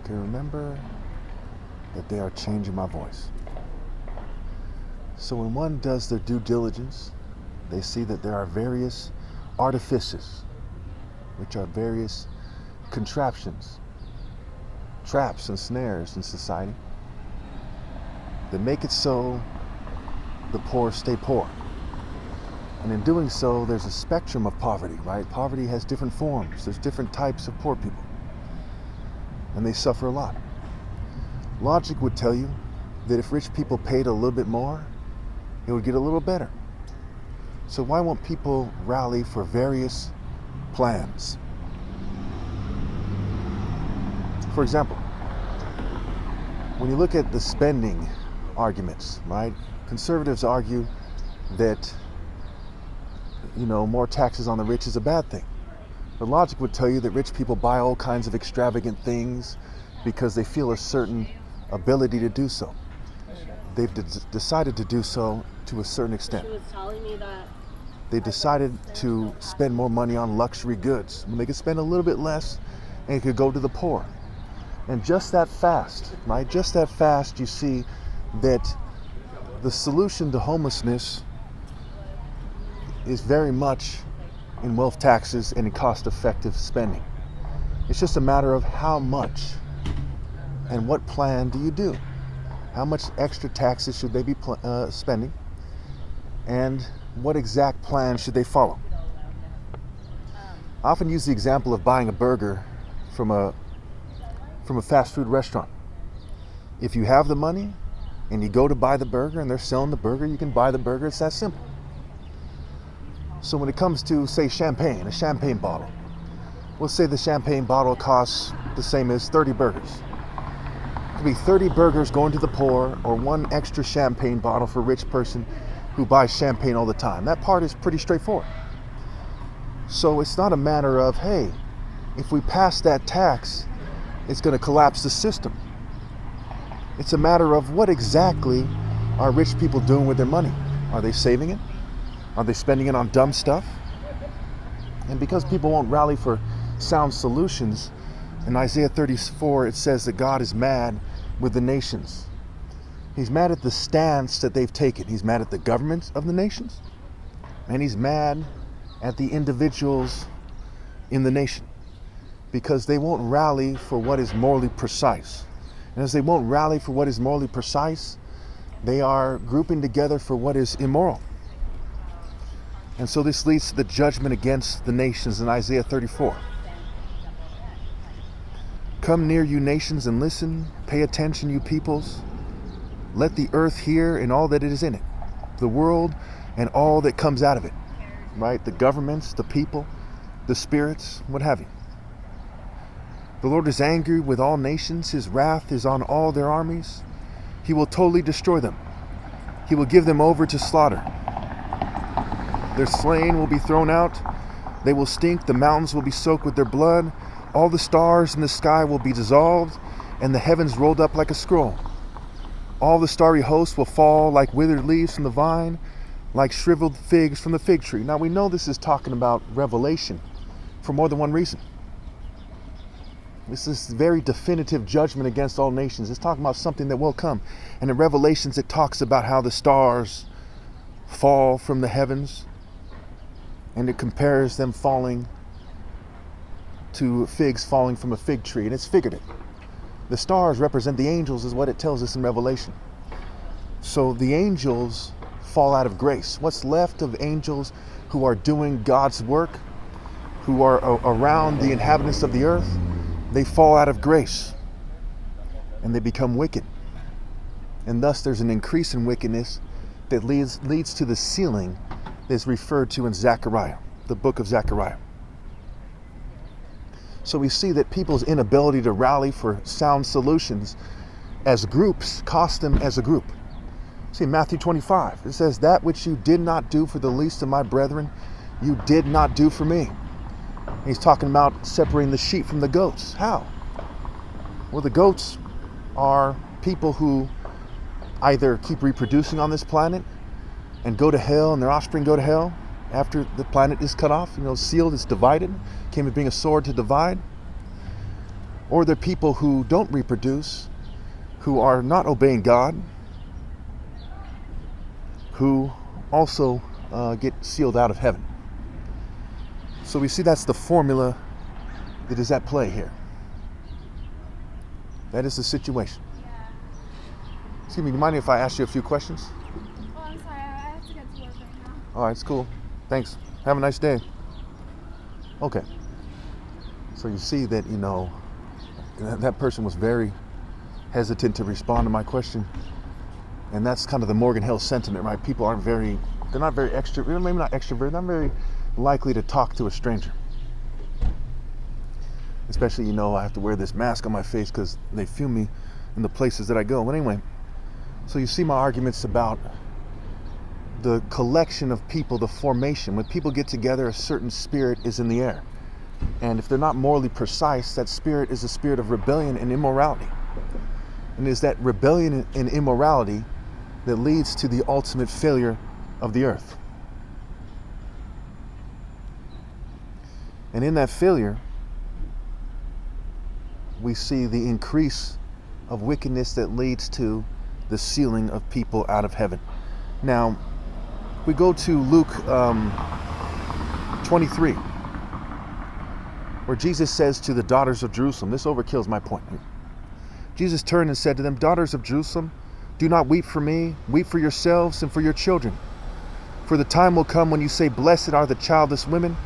Okay, remember that they are changing my voice. So when one does their due diligence, they see that there are various artifices, which are various contraptions, traps and snares in society that make it so the poor stay poor. And in doing so, there's a spectrum of poverty, right? Poverty has different forms. There's different types of poor people. And they suffer a lot. Logic would tell you that if rich people paid a little bit more, it would get a little better. So why won't people rally for various plans? For example, when you look at the spending arguments, right? Conservatives argue that, more taxes on the rich is a bad thing. But logic would tell you that rich people buy all kinds of extravagant things because they feel a certain ability to do so. They've decided to do so to a certain extent. She was telling me that They decided to spend more money on luxury goods when they could spend a little bit less and it could go to the poor. And just that fast, right? Just that fast, you see that the solution to homelessness is very much in wealth taxes and in cost-effective spending. It's just a matter of how much and what plan do you do? How much extra taxes should they be spending? And what exact plan should they follow? I often use the example of buying a burger from a fast food restaurant. If you have the money and you go to buy the burger and they're selling the burger, you can buy the burger. It's that simple. So when it comes to, say, champagne, a champagne bottle, we'll say the champagne bottle costs the same as 30 burgers. It could be 30 burgers going to the poor or one extra champagne bottle for a rich person who buys champagne all the time. That part is pretty straightforward. So it's not a matter of, hey, if we pass that tax, it's going to collapse the system. It's a matter of what exactly are rich people doing with their money? Are they saving it? Are they spending it on dumb stuff? And because people won't rally for sound solutions, in Isaiah 34 it says that God is mad with the nations. He's mad at the stance that they've taken. He's mad at the governments of the nations. And he's mad at the individuals in the nation because they won't rally for what is morally precise. And as they won't rally for what is morally precise, they are grouping together for what is immoral. And so this leads to the judgment against the nations in Isaiah 34. Come near, you nations, and listen. Pay attention, you peoples. Let the earth hear and all that it is in it, the world and all that comes out of it, right? The governments, the people, the spirits, what have you. The Lord is angry with all nations. His wrath is on all their armies. He will totally destroy them. He will give them over to slaughter. Their slain will be thrown out. They will stink. The mountains will be soaked with their blood. All the stars in the sky will be dissolved, and the heavens rolled up like a scroll. All the starry hosts will fall like withered leaves from the vine, like shriveled figs from the fig tree. Now we know this is talking about Revelation for more than one reason. This is very definitive judgment against all nations. It's talking about something that will come. And in Revelations it talks about how the stars fall from the heavens, and it compares them falling to figs falling from a fig tree, and it's figurative. The stars represent the angels is what it tells us in Revelation. So the angels fall out of grace. What's left of angels who are doing God's work, who are around the inhabitants of the earth, they fall out of grace and they become wicked. And thus there's an increase in wickedness that leads to the sealing that's referred to in Zechariah, the book of Zechariah. So we see that people's inability to rally for sound solutions as groups cost them as a group. See, Matthew 25, it says, that which you did not do for the least of my brethren, you did not do for me. And he's talking about separating the sheep from the goats. How? Well, the goats are people who either keep reproducing on this planet and go to hell, and their offspring go to hell after the planet is cut off, sealed, it's divided, came as being a sword to divide. or they're people who don't reproduce, who are not obeying God, who also get sealed out of heaven. So we see that's the formula that is at play here. That is the situation. Excuse me, do you mind if I ask you a few questions? Oh, I'm sorry. I have to get to work right now. All right, it's cool. Thanks. Have a nice day. Okay. So you see that, that person was very hesitant to respond to my question. And that's kind of the Morgan Hill sentiment, right? People they're not very extroverted, maybe not extroverted, they're not very likely to talk to a stranger. Especially, I have to wear this mask on my face because they film me in the places that I go. But anyway, so you see my arguments about the collection of people, the formation. When people get together, a certain spirit is in the air. And if they're not morally precise, that spirit is a spirit of rebellion and immorality. And it is that rebellion and immorality that leads to the ultimate failure of the earth. And in that failure, we see the increase of wickedness that leads to the sealing of people out of heaven. Now, we go to Luke 23, where Jesus says to the daughters of Jerusalem, this overkills my point here. Jesus turned and said to them, "Daughters of Jerusalem, do not weep for me, weep for yourselves and for your children. For the time will come when you say, blessed are the childless women,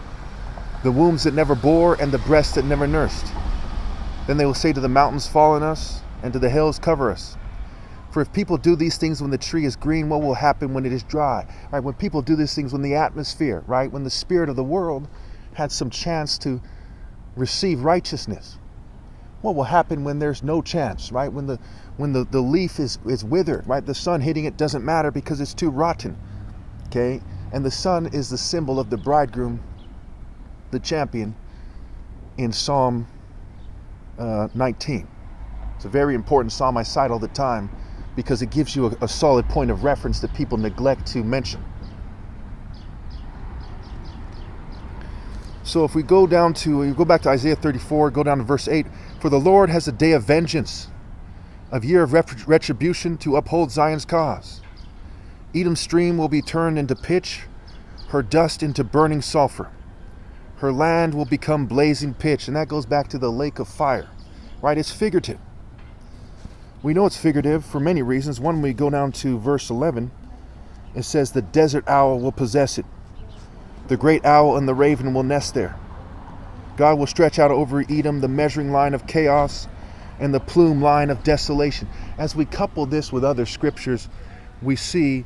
the wombs that never bore, and the breasts that never nursed. Then they will say to the mountains, fall on us, and to the hills, cover us. For if people do these things when the tree is green, what will happen when it is dry?" Right? When people do these things, when the atmosphere, right? When the spirit of the world had some chance to receive righteousness, what will happen when there's no chance, right? When the leaf is withered, right? The sun hitting it doesn't matter because it's too rotten, okay? And the sun is the symbol of the bridegroom, the champion, in Psalm 19. It's a very important psalm I cite all the time because it gives you a solid point of reference that people neglect to mention. So if we go back to Isaiah 34, go down to verse 8. For the Lord has a day of vengeance, a year of retribution to uphold Zion's cause. Edom's stream will be turned into pitch, her dust into burning sulfur. Her land will become blazing pitch. And that goes back to the lake of fire, right? It's figurative. We know it's figurative for many reasons. One, when we go down to verse 11, it says the desert owl will possess it. The great owl and the raven will nest there. God will stretch out over Edom the measuring line of chaos and the plume line of desolation. As we couple this with other scriptures, we see